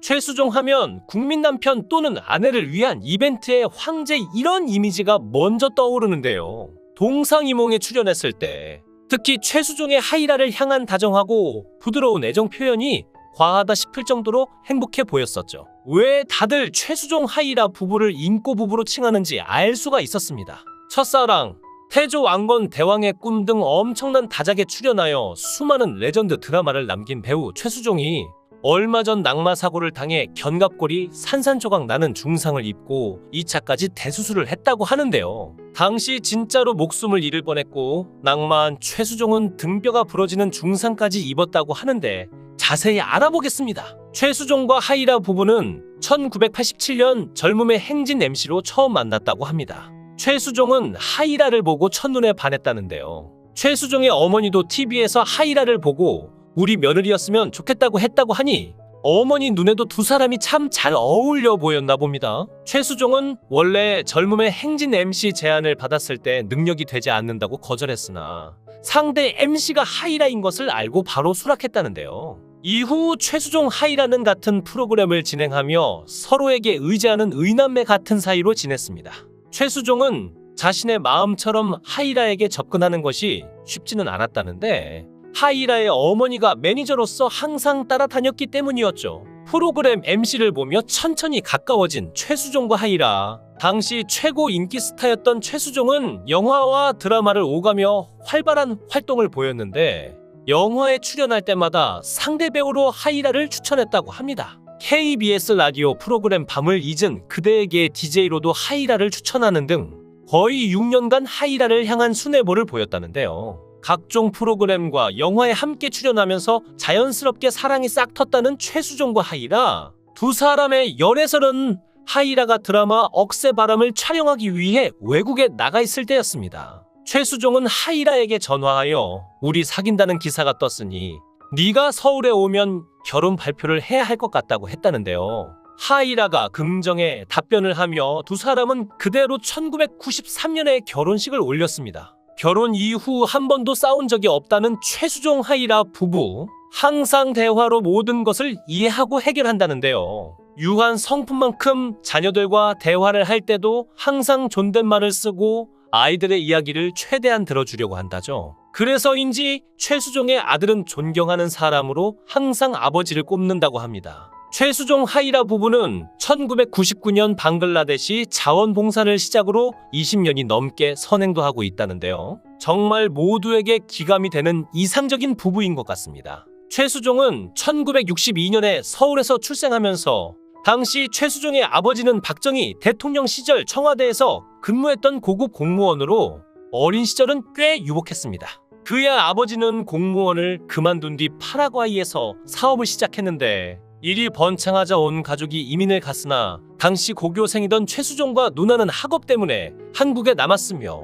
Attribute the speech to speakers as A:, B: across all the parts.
A: 최수종 하면 국민 남편 또는 아내를 위한 이벤트의 황제 이런 이미지가 먼저 떠오르는데요. 동상이몽에 출연했을 때 특히 최수종의 하이라를 향한 다정하고 부드러운 애정 표현이 과하다 싶을 정도로 행복해 보였었죠. 왜 다들 최수종 하이라 부부를 인꼬 부부로 칭하는지 알 수가 있었습니다. 첫사랑, 태조 왕건 대왕의 꿈 등 엄청난 다작에 출연하여 수많은 레전드 드라마를 남긴 배우 최수종이 얼마 전 낙마 사고를 당해 견갑골이 산산조각 나는 중상을 입고 2차까지 대수술을 했다고 하는데요. 당시 진짜로 목숨을 잃을 뻔했고 낙마한 최수종은 등뼈가 부러지는 중상까지 입었다고 하는데 자세히 알아보겠습니다. 최수종과 하이라 부부는 1987년 젊음의 행진 MC로 처음 만났다고 합니다. 최수종은 하이라를 보고 첫눈에 반했다는데요. 최수종의 어머니도 TV에서 하이라를 보고 우리 며느리였으면 좋겠다고 했다고 하니 어머니 눈에도 두 사람이 참 잘 어울려 보였나 봅니다. 최수종은 원래 젊음의 행진 MC 제안을 받았을 때 능력이 되지 않는다고 거절했으나 상대 MC가 하이라인 것을 알고 바로 수락했다는데요. 이후 최수종 하이라는 같은 프로그램을 진행하며 서로에게 의지하는 의남매 같은 사이로 지냈습니다. 최수종은 자신의 마음처럼 하이라에게 접근하는 것이 쉽지는 않았다는데 하이라의 어머니가 매니저로서 항상 따라다녔기 때문이었죠. 프로그램 MC를 보며 천천히 가까워진 최수종과 하이라. 당시 최고 인기 스타였던 최수종은 영화와 드라마를 오가며 활발한 활동을 보였는데 영화에 출연할 때마다 상대 배우로 하이라를 추천했다고 합니다. KBS 라디오 프로그램 밤을 잊은 그대에게 DJ로도 하이라를 추천하는 등 거의 6년간 하이라를 향한 순애보를 보였다는데요. 각종 프로그램과 영화에 함께 출연하면서 자연스럽게 사랑이 싹 텄다는 최수종과 하이라. 두 사람의 열애설은 하이라가 드라마 억새바람을 촬영하기 위해 외국에 나가 있을 때였습니다. 최수종은 하이라에게 전화하여 우리 사귄다는 기사가 떴으니 네가 서울에 오면 결혼 발표를 해야 할 것 같다고 했다는데요. 하이라가 긍정의 답변을 하며 두 사람은 그대로 1993년에 결혼식을 올렸습니다. 결혼 이후 한 번도 싸운 적이 없다는 최수종 하이라 부부. 항상 대화로 모든 것을 이해하고 해결한다는데요. 유한 성품만큼 자녀들과 대화를 할 때도 항상 존댓말을 쓰고 아이들의 이야기를 최대한 들어주려고 한다죠. 그래서인지 최수종의 아들은 존경하는 사람으로 항상 아버지를 꼽는다고 합니다. 최수종 하이라 부부는 1999년 방글라데시 자원봉사를 시작으로 20년이 넘게 선행도 하고 있다는데요. 정말 모두에게 기감이 되는 이상적인 부부인 것 같습니다. 최수종은 1962년에 서울에서 출생하면서 당시 최수종의 아버지는 박정희 대통령 시절 청와대에서 근무했던 고급 공무원으로 어린 시절은 꽤 유복했습니다. 그의 아버지는 공무원을 그만둔 뒤 파라과이에서 사업을 시작했는데 일이 번창하자 온 가족이 이민을 갔으나 당시 고교생이던 최수종과 누나는 학업 때문에 한국에 남았으며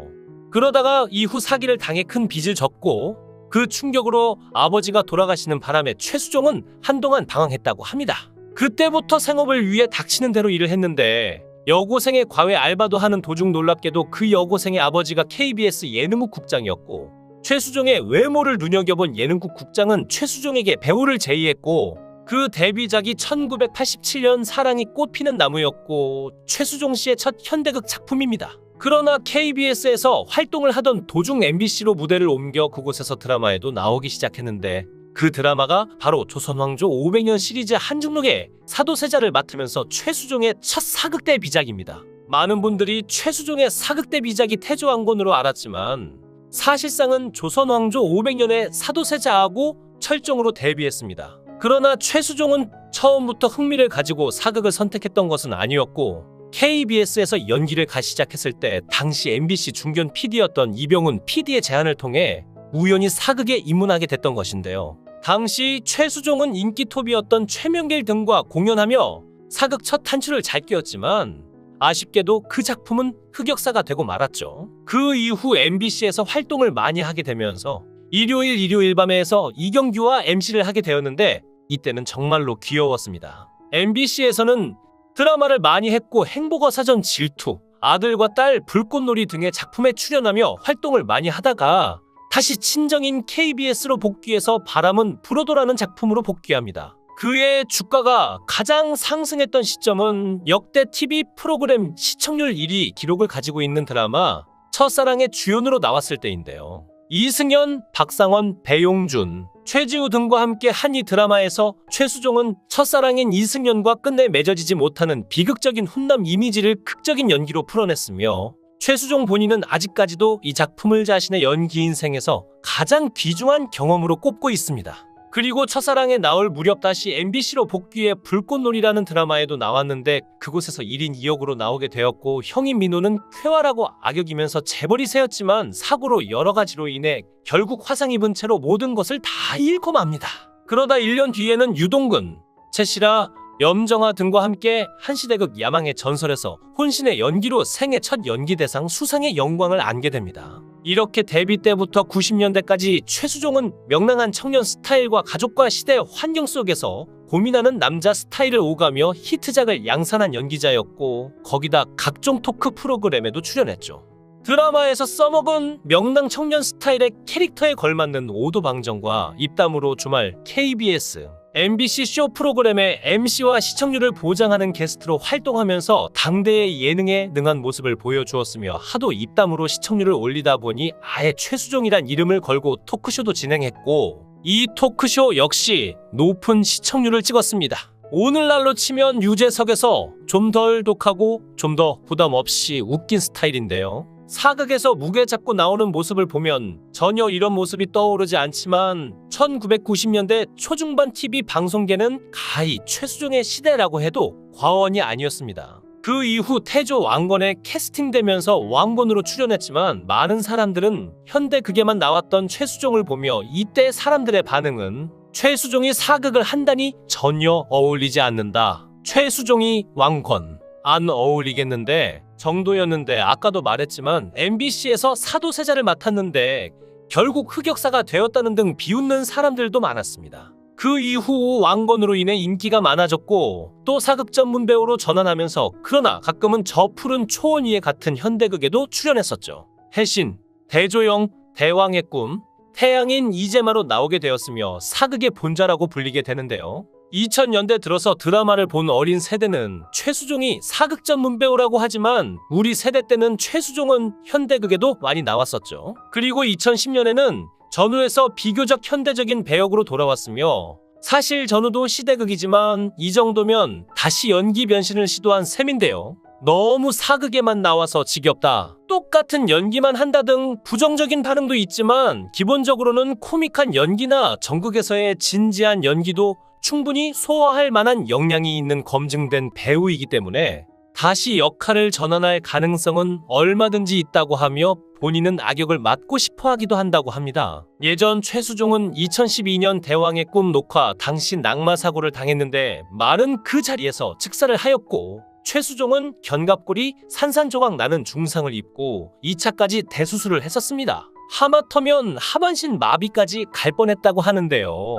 A: 그러다가 이후 사기를 당해 큰 빚을 졌고 그 충격으로 아버지가 돌아가시는 바람에 최수종은 한동안 방황했다고 합니다. 그때부터 생업을 위해 닥치는 대로 일을 했는데 여고생의 과외 알바도 하는 도중 놀랍게도 그 여고생의 아버지가 KBS 예능국 국장이었고 최수종의 외모를 눈여겨본 예능국 국장은 최수종에게 배우를 제의했고 그 데뷔작이 1987년 사랑이 꽃피는 나무였고 최수종 씨의 첫 현대극 작품입니다. 그러나 KBS에서 활동을 하던 도중 MBC로 무대를 옮겨 그곳에서 드라마에도 나오기 시작했는데 그 드라마가 바로 조선왕조 500년 시리즈 한중록의 사도세자를 맡으면서 최수종의 첫 사극 데뷔작입니다. 많은 분들이 최수종의 사극 데뷔작이 태조왕건으로 알았지만 사실상은 조선왕조 500년의 사도세자하고 철종으로 데뷔했습니다. 그러나 최수종은 처음부터 흥미를 가지고 사극을 선택했던 것은 아니었고 KBS에서 연기를 시작했을 때 당시 MBC 중견 PD였던 이병훈 PD의 제안을 통해 우연히 사극에 입문하게 됐던 것인데요. 당시 최수종은 인기톱이었던 최명길 등과 공연하며 사극 첫 단추를 잘 끼웠지만 아쉽게도 그 작품은 흑역사가 되고 말았죠. 그 이후 MBC에서 활동을 많이 하게 되면서 일요일 밤에서 이경규와 MC를 하게 되었는데 이때는 정말로 귀여웠습니다. MBC에서는 드라마를 많이 했고 행복어 사전 질투, 아들과 딸 불꽃놀이 등의 작품에 출연하며 활동을 많이 하다가 다시 친정인 KBS로 복귀해서 바람은 불어도라는 작품으로 복귀합니다. 그의 주가가 가장 상승했던 시점은 역대 TV 프로그램 시청률 1위 기록을 가지고 있는 드라마 첫사랑의 주연으로 나왔을 때인데요. 이승연, 박상원, 배용준, 최지우 등과 함께 한 이 드라마에서 최수종은 첫사랑인 이승연과 끝내 맺어지지 못하는 비극적인 훈남 이미지를 극적인 연기로 풀어냈으며 최수종 본인은 아직까지도 이 작품을 자신의 연기 인생에서 가장 귀중한 경험으로 꼽고 있습니다. 그리고 첫사랑에 나올 무렵 다시 MBC로 복귀해 불꽃놀이라는 드라마에도 나왔는데 그곳에서 1인 2역으로 나오게 되었고 형인 민호는 쾌활하고 악역이면서 재벌이 세였지만 사고로 여러 가지로 인해 결국 화상 입은 채로 모든 것을 다 잃고 맙니다. 그러다 1년 뒤에는 유동근, 최시라, 염정아 등과 함께 한시대극 야망의 전설에서 혼신의 연기로 생애 첫 연기대상 수상의 영광을 안게 됩니다. 이렇게 데뷔 때부터 90년대까지 최수종은 명랑한 청년 스타일과 가족과 시대 환경 속에서 고민하는 남자 스타일을 오가며 히트작을 양산한 연기자였고 거기다 각종 토크 프로그램에도 출연했죠. 드라마에서 써먹은 명랑 청년 스타일의 캐릭터에 걸맞는 오도방정과 입담으로 주말 KBS, MBC 쇼 프로그램의 MC와 시청률을 보장하는 게스트로 활동하면서 당대의 예능에 능한 모습을 보여주었으며 하도 입담으로 시청률을 올리다 보니 아예 최수종이란 이름을 걸고 토크쇼도 진행했고 이 토크쇼 역시 높은 시청률을 찍었습니다. 오늘날로 치면 유재석에서 좀 덜 독하고 좀 더 부담 없이 웃긴 스타일인데요. 사극에서 무게 잡고 나오는 모습을 보면 전혀 이런 모습이 떠오르지 않지만 1990년대 초중반 TV 방송계는 가히 최수종의 시대라고 해도 과언이 아니었습니다. 그 이후 태조 왕건에 캐스팅되면서 왕건으로 출연했지만 많은 사람들은 현대극에만 나왔던 최수종을 보며 이때 사람들의 반응은 최수종이 사극을 한다니 전혀 어울리지 않는다. 최수종이 왕건 안 어울리겠는데 정도였는데 아까도 말했지만 MBC에서 사도세자를 맡았는데 결국 흑역사가 되었다는 등 비웃는 사람들도 많았습니다. 그 이후 왕건으로 인해 인기가 많아졌고 또 사극 전문 배우로 전환하면서 그러나 가끔은 저 푸른 초원 위에 같은 현대극에도 출연했었죠. 해신, 대조영, 대왕의 꿈, 태양인 이재마로 나오게 되었으며 사극의 본좌라고 불리게 되는데요. 2000년대 들어서 드라마를 본 어린 세대는 최수종이 사극 전문 배우라고 하지만 우리 세대 때는 최수종은 현대극에도 많이 나왔었죠. 그리고 2010년에는 전우에서 비교적 현대적인 배역으로 돌아왔으며 사실 전우도 시대극이지만 이 정도면 다시 연기 변신을 시도한 셈인데요. 너무 사극에만 나와서 지겹다, 똑같은 연기만 한다 등 부정적인 반응도 있지만 기본적으로는 코믹한 연기나 전극에서의 진지한 연기도 충분히 소화할 만한 역량이 있는 검증된 배우이기 때문에 다시 역할을 전환할 가능성은 얼마든지 있다고 하며 본인은 악역을 맡고 싶어 하기도 한다고 합니다. 예전 최수종은 2012년 대왕의 꿈 녹화 당시 낙마사고를 당했는데 말은 그 자리에서 즉사를 하였고 최수종은 견갑골이 산산조각 나는 중상을 입고 2차까지 대수술을 했었습니다. 하마터면 하반신 마비까지 갈 뻔했다고 하는데요.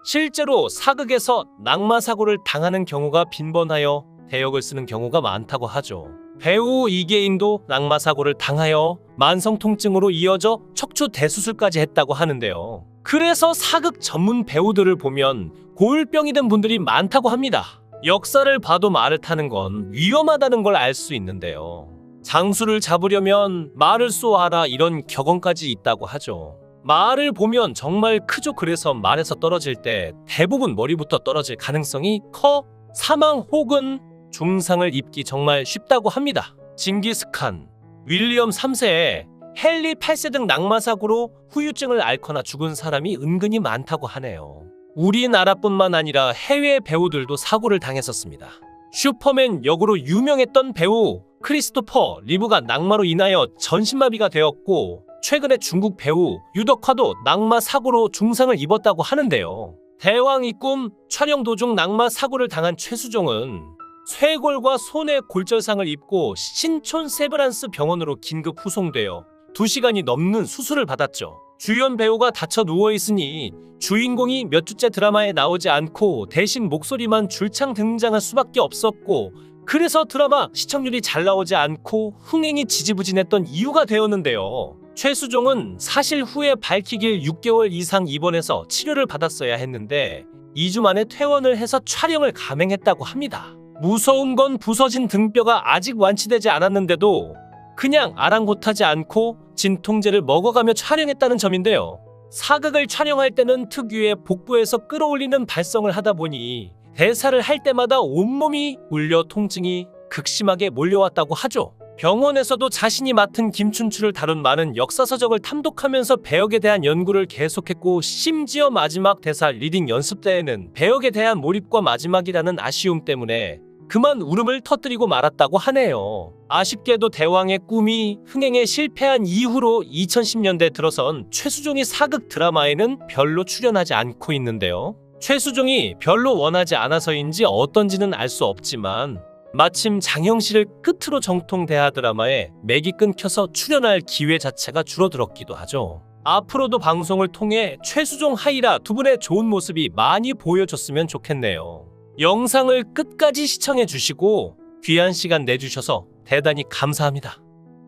A: 실제로 사극에서 낙마사고를 당하는 경우가 빈번하여 대역을 쓰는 경우가 많다고 하죠. 배우 이계인도 낙마사고를 당하여 만성통증으로 이어져 척추 대수술까지 했다고 하는데요. 그래서 사극 전문 배우들을 보면 고울병이 든 분들이 많다고 합니다. 역사를 봐도 말을 타는 건 위험하다는 걸 알 수 있는데요. 장수를 잡으려면 말을 쏘아라 이런 격언까지 있다고 하죠. 말을 보면 정말 크죠. 그래서 말에서 떨어질 때 대부분 머리부터 떨어질 가능성이 커 사망 혹은 중상을 입기 정말 쉽다고 합니다. 징기스칸, 윌리엄 3세에 헨리 8세 등 낙마사고로 후유증을 앓거나 죽은 사람이 은근히 많다고 하네요. 우리나라뿐만 아니라 해외 배우들도 사고를 당했었습니다. 슈퍼맨 역으로 유명했던 배우 크리스토퍼 리브가 낙마로 인하여 전신마비가 되었고 최근에 중국 배우 유덕화도 낙마 사고로 중상을 입었다고 하는데요. 대왕의 꿈 촬영 도중 낙마 사고를 당한 최수종은 쇄골과 손에 골절상을 입고 신촌 세브란스 병원으로 긴급 후송되어 2시간이 넘는 수술을 받았죠. 주연 배우가 다쳐 누워있으니 주인공이 몇 주째 드라마에 나오지 않고 대신 목소리만 줄창 등장할 수밖에 없었고 그래서 드라마 시청률이 잘 나오지 않고 흥행이 지지부진했던 이유가 되었는데요. 최수종은 사실 후에 밝히길 6개월 이상 입원해서 치료를 받았어야 했는데 2주 만에 퇴원을 해서 촬영을 감행했다고 합니다. 무서운 건 부서진 등뼈가 아직 완치되지 않았는데도 그냥 아랑곳하지 않고 진통제를 먹어가며 촬영했다는 점인데요. 사극을 촬영할 때는 특유의 복부에서 끌어올리는 발성을 하다 보니 대사를 할 때마다 온몸이 울려 통증이 극심하게 몰려왔다고 하죠. 병원에서도 자신이 맡은 김춘추를 다룬 많은 역사서적을 탐독하면서 배역에 대한 연구를 계속했고, 심지어 마지막 대사 리딩 연습 때에는 배역에 대한 몰입과 마지막이라는 아쉬움 때문에 그만 울음을 터뜨리고 말았다고 하네요. 아쉽게도 대왕의 꿈이 흥행에 실패한 이후로 2010년대 들어선 최수종이 사극 드라마에는 별로 출연하지 않고 있는데요. 최수종이 별로 원하지 않아서인지 어떤지는 알 수 없지만 마침 장영실을 끝으로 정통 대하 드라마에 맥이 끊겨서 출연할 기회 자체가 줄어들었기도 하죠. 앞으로도 방송을 통해 최수종, 하이라 두 분의 좋은 모습이 많이 보여줬으면 좋겠네요. 영상을 끝까지 시청해 주시고 귀한 시간 내주셔서 대단히 감사합니다.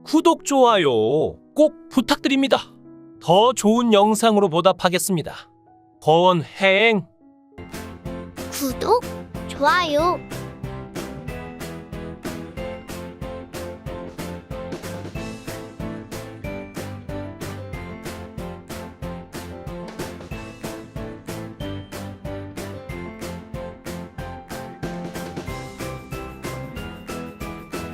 A: 구독, 좋아요 꼭 부탁드립니다. 더 좋은 영상으로 보답하겠습니다. 권행.
B: 구독, 좋아요